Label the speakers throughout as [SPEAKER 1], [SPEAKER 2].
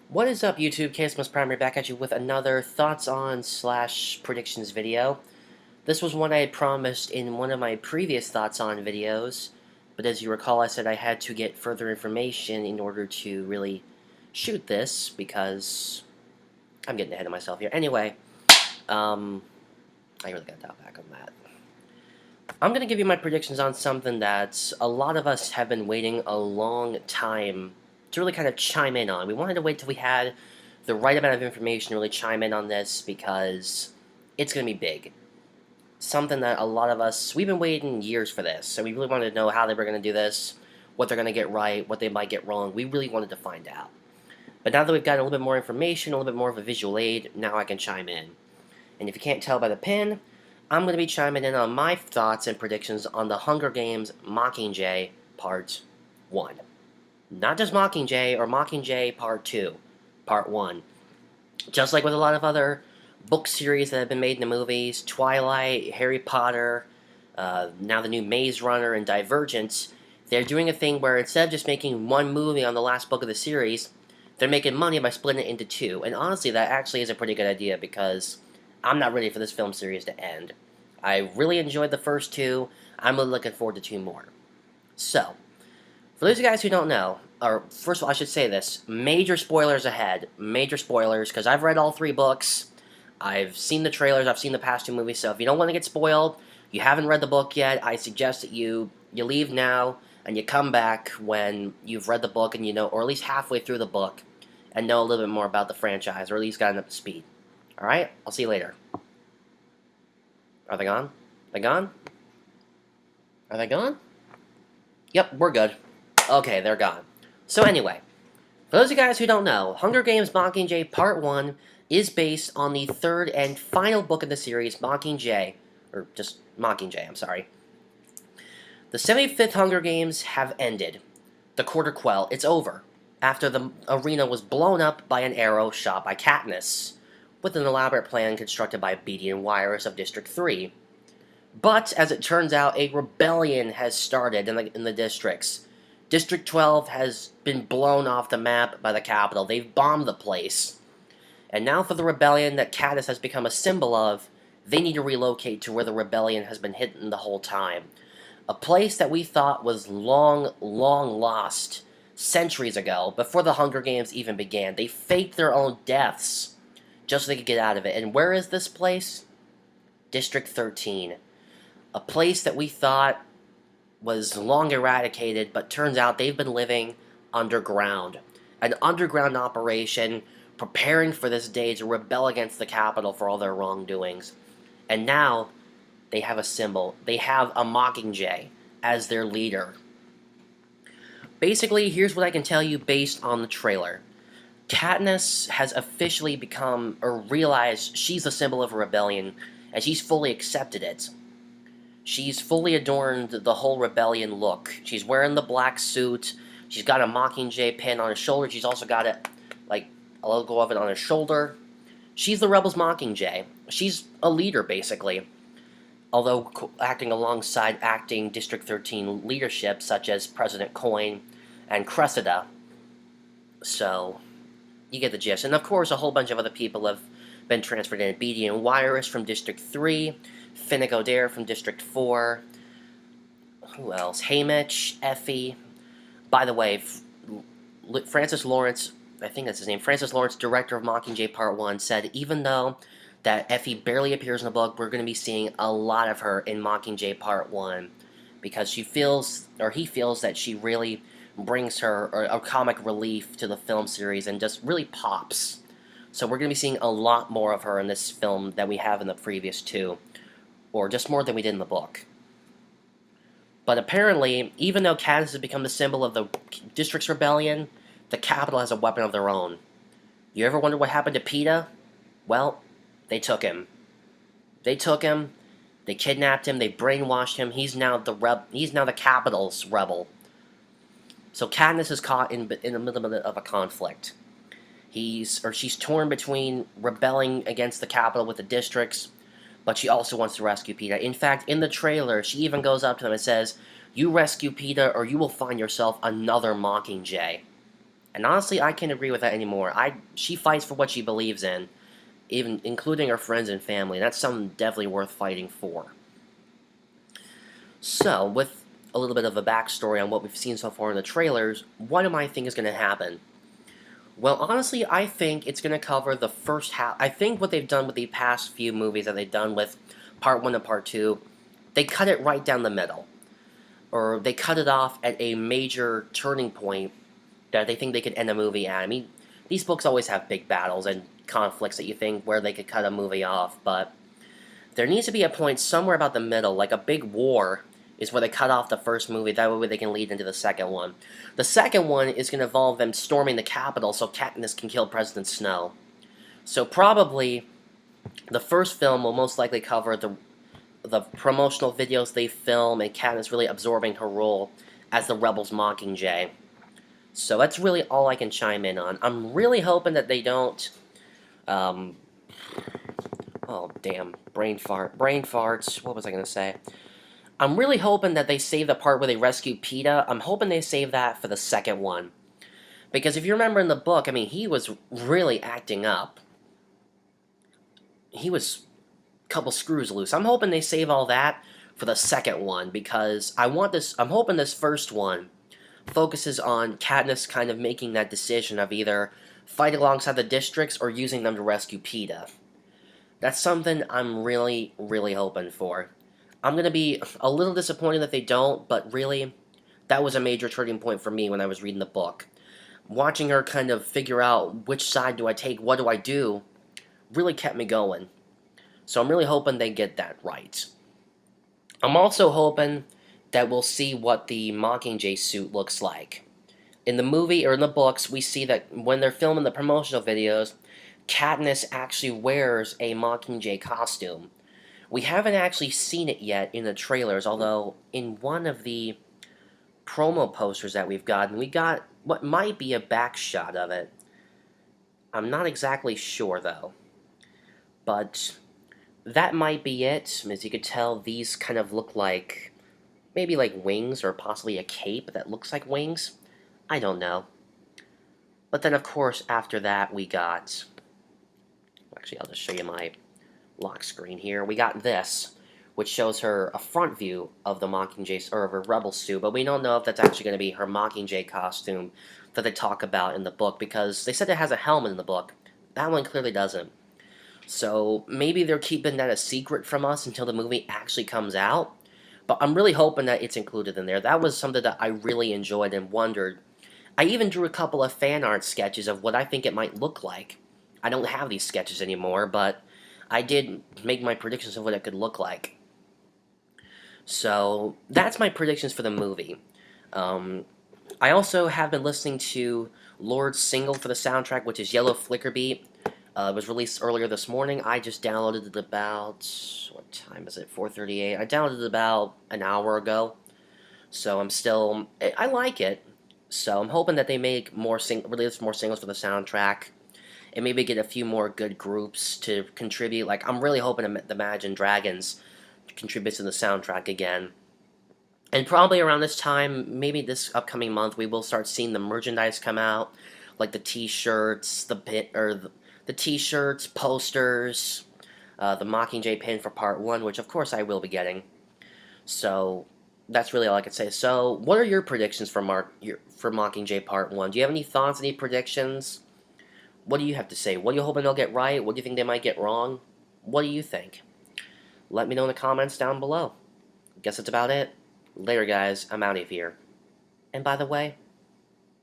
[SPEAKER 1] What is up, YouTube? KSMS Primary back at you with another thoughts on / predictions video. This was one I had promised in one of my previous thoughts on videos, but as you recall, I said I had to get further information in order to really shoot this because I'm getting ahead of myself here. Anyway, I really got to dial back on that. I'm going to give you my predictions on something that a lot of us have been waiting a long time to really kind of chime in on. We wanted to wait till we had the right amount of information to really chime in on this because it's going to be big. Something that a lot of us, we've been waiting years for this, and we really wanted to know how they were going to do this, what they're going to get right, what they might get wrong. We really wanted to find out. But now that we've got a little bit more information, a little bit more of a visual aid, now I can chime in. And if you can't tell by the pin, I'm going to be chiming in on my thoughts and predictions on the Hunger Games Mockingjay Part 1. Not just Mockingjay or Mockingjay Part 2, Part 1. Just like with a lot of other book series that have been made into movies, Twilight, Harry Potter, now the new Maze Runner, and Divergent, they're doing a thing where instead of just making one movie on the last book of the series, they're making money by splitting it into two. And honestly, that actually is a pretty good idea because I'm not ready for this film series to end. I really enjoyed the first two. I'm really looking forward to two more. So, for those of you guys who don't know, or first of all, I should say this, major spoilers ahead. Major spoilers, because I've read all three books. I've seen the trailers, I've seen the past two movies, so if you don't want to get spoiled, you haven't read the book yet, I suggest that you leave now, and you come back when you've read the book and you know, or at least halfway through the book, and know a little bit more about the franchise, or at least gotten up to speed. Alright? I'll see you later. Are they gone? They gone? Are they gone? Yep, we're good. Okay, they're gone. So anyway, for those of you guys who don't know, Hunger Games Mockingjay Part 1 is based on the third and final book of the series, Mockingjay. Or just Mockingjay, I'm sorry. The 75th Hunger Games have ended. The Quarter Quell, it's over. After the arena was blown up by an arrow shot by Katniss, with an elaborate plan constructed by Beatty and Wyrus of District 3. But, as it turns out, a rebellion has started in the districts. District 12 has been blown off the map by the Capitol. They've bombed the place. And now for the rebellion that Katniss has become a symbol of, they need to relocate to where the rebellion has been hidden the whole time. A place that we thought was long, long lost centuries ago, before the Hunger Games even began. They faked their own deaths just so they could get out of it. And where is this place? District 13. A place that we thought was long eradicated, but turns out they've been living underground. An underground operation preparing for this day to rebel against the Capitol for all their wrongdoings. And now, they have a symbol. They have a Mockingjay as their leader. Basically, here's what I can tell you based on the trailer. Katniss has officially become, or realized, she's a symbol of a rebellion, and she's fully accepted it. She's fully adorned the whole rebellion look. She's wearing the black suit, she's got a Mockingjay pin on her shoulder, she's also got it, like, a logo of it on her shoulder. She's the Rebels Mockingjay. She's a leader, basically. Although acting alongside acting District 13 leadership, such as President Coin and Cressida. So, you get the gist. And of course, a whole bunch of other people have been transferred in. Beatty and Wyrus from District 3, Finnick Odair from District 4, who else? Haymitch, Effie. By the way, Francis Lawrence, I think that's his name, Francis Lawrence, director of Mockingjay Part 1, said even though that Effie barely appears in the book, we're going to be seeing a lot of her in Mockingjay Part 1, because she feels, or he feels, that she really brings her a comic relief to the film series and just really pops. So we're going to be seeing a lot more of her in this film than we have in the previous two, or just more than we did in the book. But apparently, even though Katniss has become the symbol of the District's rebellion, the Capitol has a weapon of their own. You ever wonder what happened to Peeta? Well, they took him. They took him, they kidnapped him, they brainwashed him, he's now the Capitol's rebel. So Katniss is caught in the middle of a conflict. She's torn between rebelling against the Capitol with the districts, but she also wants to rescue Peeta. In fact, in the trailer, she even goes up to them and says, "You rescue Peeta, or you will find yourself another Mockingjay." And honestly, I can't agree with that anymore. She fights for what she believes in, even including her friends and family. That's something definitely worth fighting for. So, with a little bit of a backstory on what we've seen so far in the trailers, what do I think is going to happen? Well, honestly, I think it's going to cover the first half. I think what they've done with the past few movies that they've done with Part 1 and Part 2, they cut it right down the middle. Or they cut it off at a major turning point that they think they could end a movie at. I mean, these books always have big battles and conflicts that you think where they could cut a movie off, but there needs to be a point somewhere about the middle, like a big war is where they cut off the first movie, that way they can lead into the second one. The second one is going to involve them storming the Capitol so Katniss can kill President Snow. So probably the first film will most likely cover the promotional videos they film and Katniss really absorbing her role as the Rebels' Mockingjay. So that's really all I can chime in on. I'm really hoping that they don't... oh, damn. Brain farts. What was I going to say? I'm really hoping that they save the part where they rescue PETA. I'm hoping they save that for the second one. Because if you remember in the book, I mean, he was really acting up. He was a couple screws loose. I'm hoping they save all that for the second one, because I'm hoping this first one focuses on Katniss kind of making that decision of either fighting alongside the districts or using them to rescue PETA. That's something I'm really, really hoping for. I'm going to be a little disappointed that they don't, but really, that was a major turning point for me when I was reading the book. Watching her kind of figure out which side do I take, what do I do, really kept me going. So I'm really hoping they get that right. I'm also hoping that we'll see what the Mockingjay suit looks like. In the movie, or in the books, we see that when they're filming the promotional videos, Katniss actually wears a Mockingjay costume. We haven't actually seen it yet in the trailers, although in one of the promo posters that we've gotten, we got what might be a back shot of it. I'm not exactly sure, though. But that might be it. As you could tell, these kind of look like maybe like wings or possibly a cape that looks like wings. I don't know. But then, of course, after that, we got... Actually, I'll just show you my lock screen here. We got this, which shows her a front view of the Mockingjay, or of her rebel suit, but we don't know if that's actually going to be her Mockingjay costume that they talk about in the book, because they said it has a helmet in the book. That one clearly doesn't. So maybe they're keeping that a secret from us until the movie actually comes out, but I'm really hoping that it's included in there. That was something that I really enjoyed and wondered. I even drew a couple of fan art sketches of what I think it might look like. I don't have these sketches anymore, but I did make my predictions of what it could look like. So, that's my predictions for the movie. I also have been listening to Lord's single for the soundtrack, which is Yellow Flicker Beat. It was released earlier this morning. I just downloaded it about... what time is it? 4:38. I downloaded it about an hour ago. So I'm still... I like it. So I'm hoping that they make release more singles for the soundtrack. And maybe get a few more good groups to contribute. Like, I'm really hoping the Imagine Dragons contributes to the soundtrack again. And probably around this time, maybe this upcoming month, we will start seeing the merchandise come out. Like the t-shirts, the t-shirts, posters, the Mockingjay pin for Part 1, which of course I will be getting. So, that's really all I can say. So, what are your predictions for Mockingjay Part 1? Do you have any thoughts, any predictions? What do you have to say? What are you hoping they'll get right? What do you think they might get wrong? What do you think? Let me know in the comments down below. Guess that's about it. Later, guys. I'm out of here. And by the way,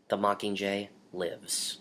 [SPEAKER 1] the Mockingjay lives.